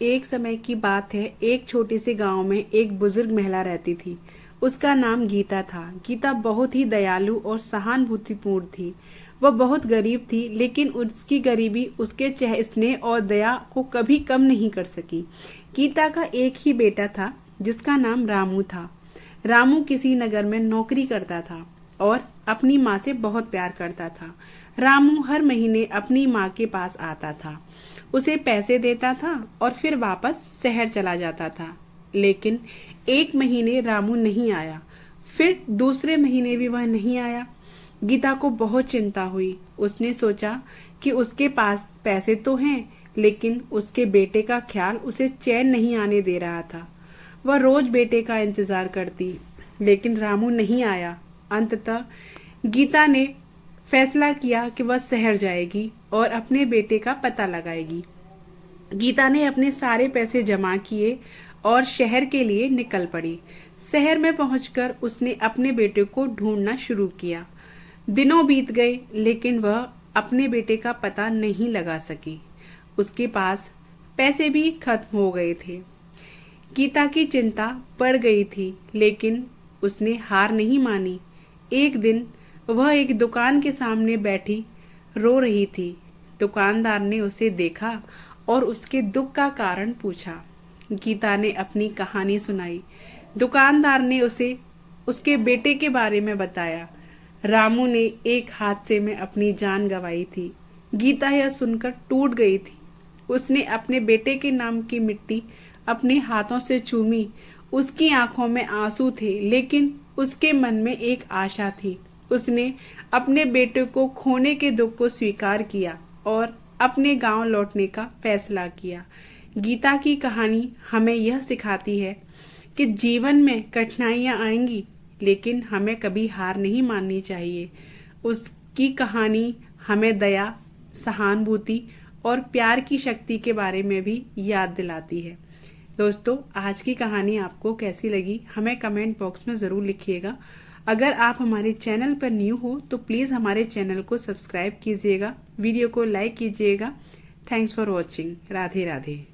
एक समय की बात है, एक छोटे से गांव में एक बुजुर्ग महिला रहती थी। उसका नाम गीता था। गीता बहुत ही दयालु और सहानुभूतिपूर्ण थी। वह बहुत गरीब थी, लेकिन उसकी गरीबी उसके स्नेह और दया को कभी कम नहीं कर सकी। गीता का एक ही बेटा था, जिसका नाम रामू था। रामू किसी नगर में नौकरी करता था और अपनी माँ से बहुत प्यार करता था। रामू हर महीने अपनी माँ के पास आता था, उसे पैसे देता था और फिर वापस शहर चला जाता था। लेकिन एक महीने रामू नहीं आया, फिर दूसरे महीने भी वह नहीं आया। गीता को बहुत चिंता हुई। उसने सोचा कि उसके पास पैसे तो हैं, लेकिन उसके बेटे का ख्याल उसे चैन नहीं आने दे रहा था। वह रोज बेटे का इंतजार करती, लेकिन रामू नहीं आया। अंततः गीता ने फैसला किया कि वह शहर जाएगी और अपने बेटे का पता लगाएगी। गीता ने अपने सारे पैसे जमा किए और शहर के लिए निकल पड़ी। शहर में पहुंचकर उसने अपने बेटे को ढूंढना शुरू किया। दिनों बीत गए, लेकिन वह अपने बेटे का पता नहीं लगा सकी। उसके पास पैसे भी खत्म हो गए थे। गीता की चिंता बढ़ गई थी, लेकिन उसने हार नहीं मानी। एक दिन वह एक दुकान के सामने बैठी रो रही थी। दुकानदार ने उसे देखा और उसके दुख का कारण पूछा। गीता ने अपनी कहानी सुनाई। दुकानदार ने उसे उसके बेटे के बारे में बताया। रामू ने एक हादसे में अपनी जान गंवाई थी। गीता यह सुनकर टूट गई थी। उसने अपने बेटे के नाम की मिट्टी अपने हाथों से चूमी। उसकी आंखों में आंसू थे, लेकिन उसके मन में एक आशा थी। उसने अपने बेटे को खोने के दुख को स्वीकार किया और अपने गांव लौटने का फैसला किया। गीता की कहानी हमें यह सिखाती है कि जीवन में कठिनाइयां आएंगी, लेकिन हमें कभी हार नहीं माननी चाहिए। उसकी कहानी हमें दया, सहानुभूति और प्यार की शक्ति के बारे में भी याद दिलाती है। दोस्तों, आज की कहानी आपको कैसी लगी हमें कमेंट बॉक्स में ज़रूर लिखिएगा। अगर आप हमारे चैनल पर न्यू हो तो प्लीज़ हमारे चैनल को सब्सक्राइब कीजिएगा, वीडियो को लाइक कीजिएगा। Thanks for watching. Radhe Radhe.